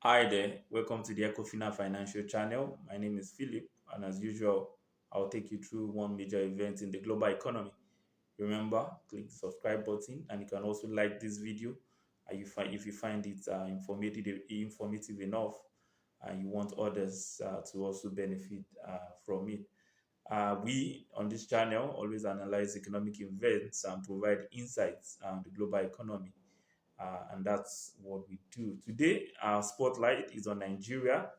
Hi there, welcome to the Ecofina Financial Channel. My name is Philip, and as usual, I'll take you through one major event in the global economy. Remember, click the subscribe button, and you can also like this video. If you find it informative enough, and you want others to also benefit from it. We on this channel always analyze economic events and provide insights on the global economy, and that's what we do. Today, our spotlight is on Nigeria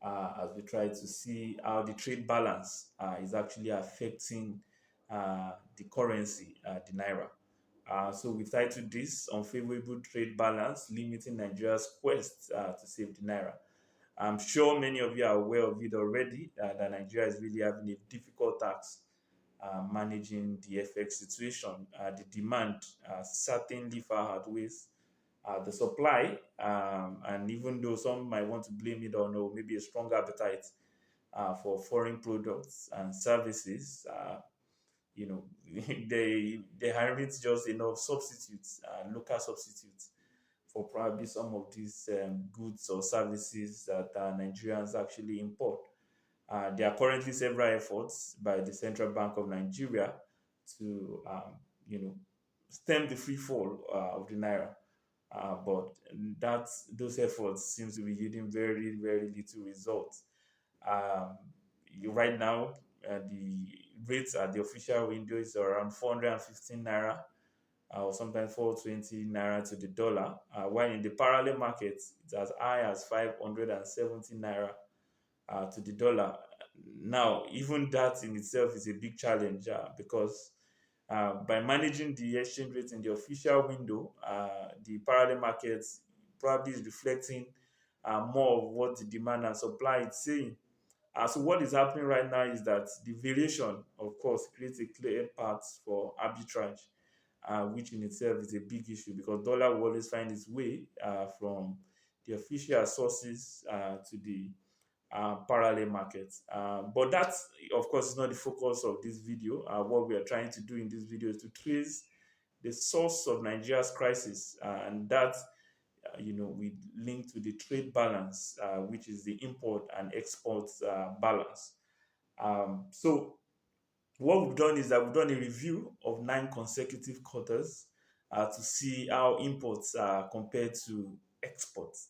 as we try to see how the trade balance is actually affecting the currency, the Naira. So we titled this Unfavorable Trade Balance, Limiting Nigeria's Quest to Save the Naira. I'm sure many of you are aware of it already, that Nigeria is really having a difficult task managing the FX situation. The demand certainly far outweighs the supply, and even though some might want to blame it on maybe a strong appetite for foreign products and services, they aren't just enough substitutes, local substitutes for probably some of these goods or services that Nigerians actually import. There are currently several efforts by the Central Bank of Nigeria to, stem the free fall of the naira. But those efforts seems to be yielding very, very little results. Right now, the rates at the official window is around 415 naira, or sometimes 420 naira to the dollar, while in the parallel market, it's as high as 570 naira to the dollar. Now, even that in itself is a big challenge because by managing the exchange rate in the official window, the parallel market probably is reflecting more of what the demand and supply is saying. So what is happening right now is that the variation, of course, creates a clear path for arbitrage, which in itself is a big issue because dollar will always find its way from the official sources to the parallel markets. But that, of course, is not the focus of this video. What we are trying to do in this video is to trace the source of Nigeria's crisis, and that we link to the trade balance, which is the import and export balance. So what we've done is that we've done a review of 9 consecutive quarters to see how imports are compared to exports.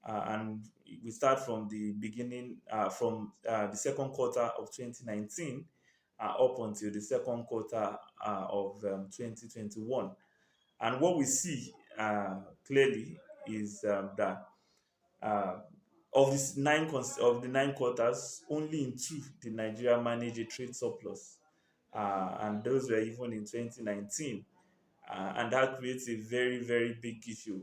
And we start from the beginning, from the second quarter of 2019 up until the second quarter of 2021. And what we see clearly is that uh, of the 9 quarters, only in two did Nigeria manage a trade surplus, and those were even in 2019. And that creates a very, very big issue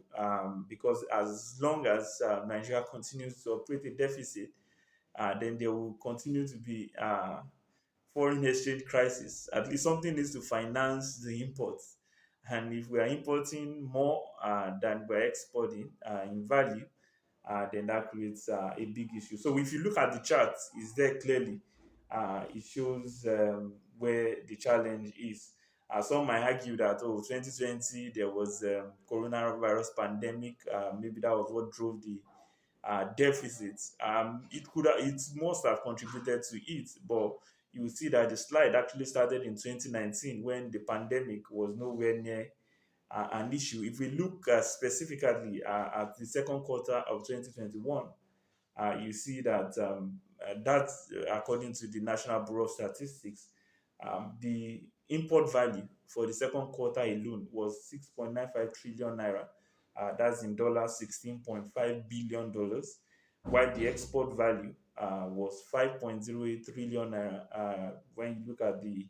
because as long as Nigeria continues to operate a deficit, then there will continue to be foreign exchange crisis. At least something needs to finance the imports. And if we are importing more than we're exporting in value, then that creates a big issue. So if you look at the chart, it's there clearly. It shows where the challenge is. Some might argue that 2020 there was coronavirus pandemic. Maybe that was what drove the deficits. It must have contributed to it, but you will see that the slide actually started in 2019 when the pandemic was nowhere near an issue. If we look specifically at the second quarter of 2021, you see that according to the National Bureau of Statistics, the import value for the second quarter alone was 6.95 trillion naira. That's in dollars, $16.5 billion, while the export value was 5.08 trillion naira. When you look at the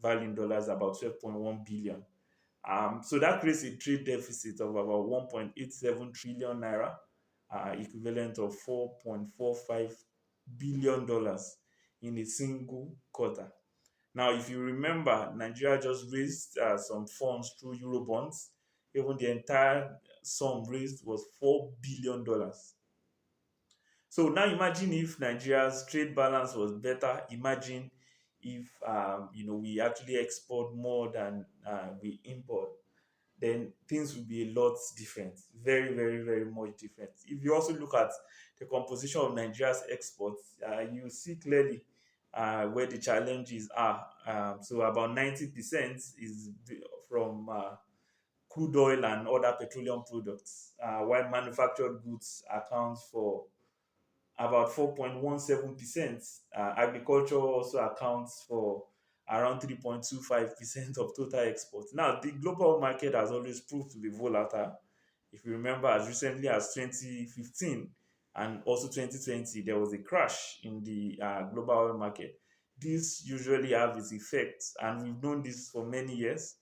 value in dollars, about 12.1 billion. So that creates a trade deficit of about 1.87 trillion naira, equivalent of $4.45 billion in a single quarter. Now, if you remember, Nigeria just raised some funds through Eurobonds. Even the entire sum raised was $4 billion. So now imagine if Nigeria's trade balance was better. Imagine if we actually export more than we import. then things will be a lot different. Very, very, very much different. If you also look at the composition of Nigeria's exports, you see clearly where the challenges are. So about 90% is from crude oil and other petroleum products, while manufactured goods account for about 4.17%. Agriculture also accounts for around 3.25% of total exports. Now, the global market has always proved to be volatile. If you remember, as recently as 2015 and also 2020, there was a crash in the global oil market. This usually have its effects, and we've known this for many years.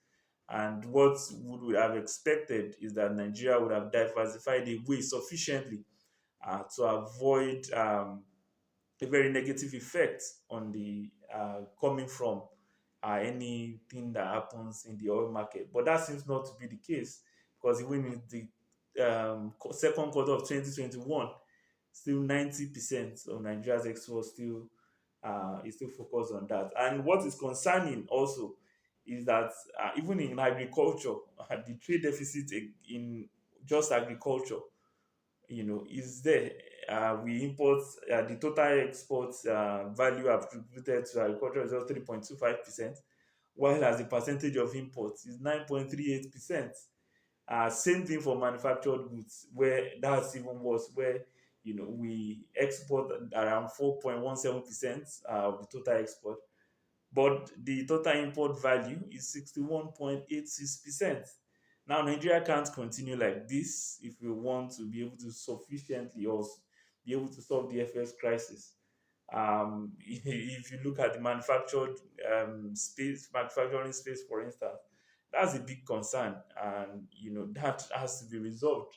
And what would we have expected is that Nigeria would have diversified away sufficiently to avoid a very negative effect on the coming from anything that happens in the oil market. But that seems not to be the case, because even in the second quarter of 2021, still 90% of Nigeria's exports still is still focused on that. And what is concerning also is that even in agriculture, the trade deficit in just agriculture, is there. We import the total export value attributed to agriculture is just 3.25%, while as a percentage of imports is 9.38%. Same thing for manufactured goods, where that's even worse, where we export around 4.17% of the total export, but the total import value is 61.86%. Now, Nigeria can't continue like this if we want to be able to sufficiently or be able to solve the FX crisis. If you look at the manufacturing space, for instance, that's a big concern, and that has to be resolved.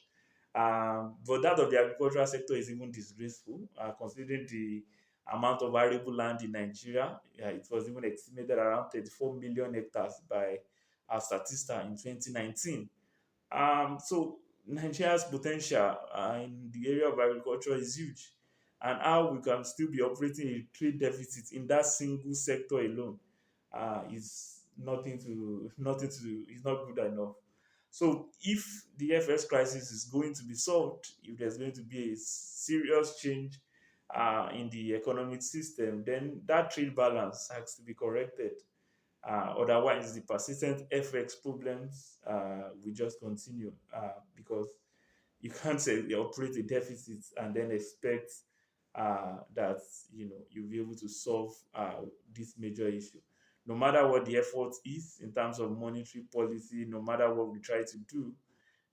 But that of the agricultural sector is even disgraceful, considering the amount of arable land in Nigeria. It was even estimated around 34 million hectares by our Statista in 2019. So Nigeria's potential in the area of agriculture is huge, and how we can still be operating a trade deficit in that single sector alone is nothing to is not good enough. So if the FS crisis is going to be solved, if there's going to be a serious change in the economic system, then that trade balance has to be corrected. Otherwise, the persistent FX problems will just continue, because you can't say you operate a deficit and then expect that you'll be able to solve this major issue. No matter what the effort is in terms of monetary policy, no matter what we try to do,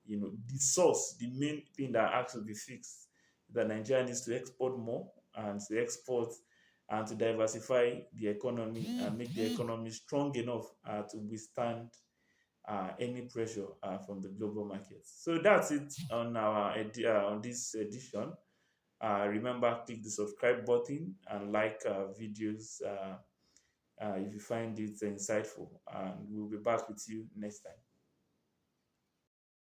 the source, the main thing that has to be fixed, that Nigeria needs to export more and to export and to diversify the economy and make the economy strong enough to withstand any pressure from the global markets. So that's it on on this edition. Remember, click the subscribe button and like videos if you find it insightful. And we'll be back with you next time.